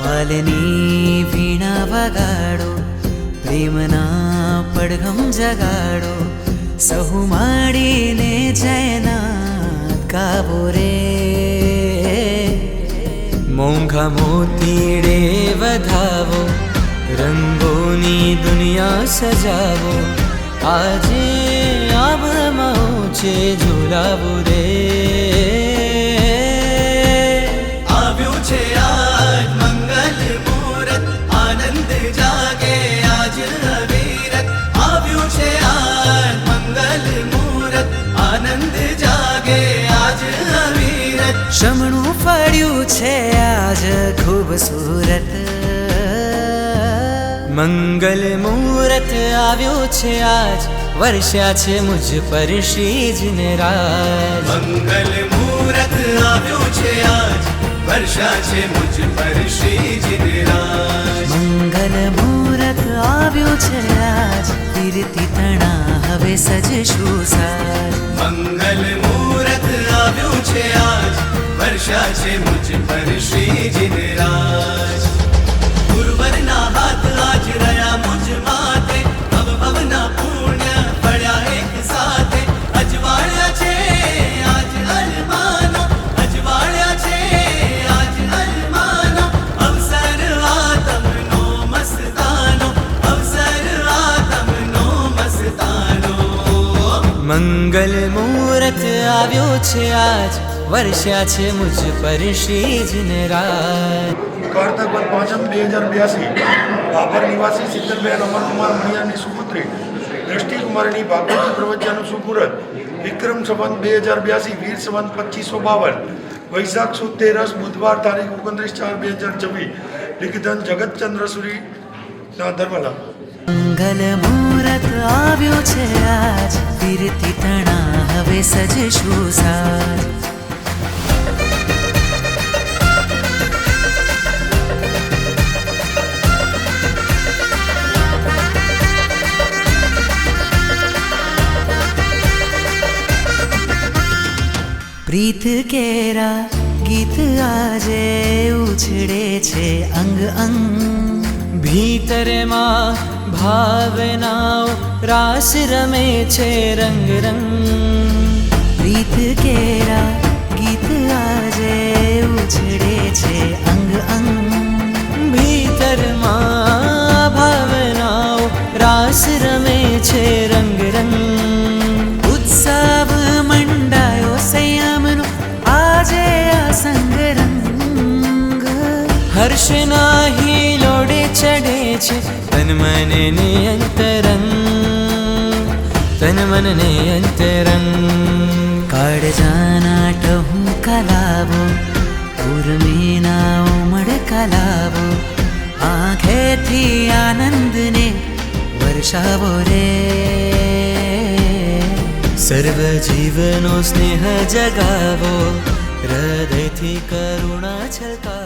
હાલની વીણા વગાડો, પ્રેમના પડઘમ જગાડો, સહુ માડીને જયનાથ ગાવો રે. મોંઘા મોતીડે વધાવો, રંગોની દુનિયા સજાવો, આજે આભમાં છે ઝુલાવો રે. આવ્યું છે આજ મંગલ મુહૂર્ત, આનંદ જાગે આજ અવિરત. આવ્યું છે આજ મંગલ મુહૂર્ત, આનંદ જાગે આજ અવિરત. શમણું ફળ્યું છે આજ ખૂબસૂરત, મંગલ મુહૂર્ત આવ્યો છે આજ, વર્ષા છે મુझ પર શ્રીજીને રાજ. મંગલ મુહૂર્ત આવ્યું છે આજ, વર્ષા છે મુझ પર શ્રીજીને રાજ. મંગલ મુહૂર્ત આવ્યું છે આજ, કીર્તિ તણા હવે સજશું સાજ. મંગલ મુહૂર્ત આવ્યું છે આજ, વર્ષા છે મુझ પર શ્રીજીને રાજ. ગુરુવરના હાથ આજ રહ્યા મુझ માથે, ભવ ભવના પુણ્ય પડ્યા એક સાથે. અજવાળ્યા છે આજ અરમાનો, અજવાળ્યા છે આજ અરમાનો. અવસર આતમનો મસ્તાનો, અવસર આતમનો મસ્તાનો. મંગલ મુહૂર્ત આવ્યો છે આજ, વર્ષા છે મુझ પર શ્રીજીને રાજ. કારતક વદ 5/2082 બાબર નિવાસી શીતલબેન અમરકુમાર મણિયારની સુપુત્રી દ્રષ્ટિકુમારીની ભાગવતી પ્રવચનનું સુપુરત. વિક્રમ સંવત 2082, વીર સંવત 2552, વૈશાખ સુદ 13 બુધવાર તારીખ 29/4/2024. લિખિતન જગતચંદ્ર સુરી ધર્મલા. મંગલ મુહૂર્ત આવ્યો છે આજ, કીર્તિ તણા હવે સજશું સાજ. પ્રીત કેરા ગીત આજે ઉછળે છે અંગ અંગ, ભીતરમાં ભાવનાઓ રાસ રમે છે રંગ રંગ. પ્રીત કેરા ગીત આજે ઉછળે છે અંગ અંગ, ભીતરમાં ભાવનાઓ રાસ રમે છે રંગ રંગ. ઉત્સવ મંડાયો સંયમનો આજે આ સંગરંગ, હર્ષના હિલોડે ચડે છે તન મને ને અંતરંગ, તન મન ને અંતરંગ. કાળજાના ટહુકા લાવો, ઉર્મિના ઉમળ કલાવો, આંખેથી આનંદને વર્ષાવો રે. સર્વ જીવનો સ્નેહ જગાવો, હૃદયથી કરુણા છલકાવો.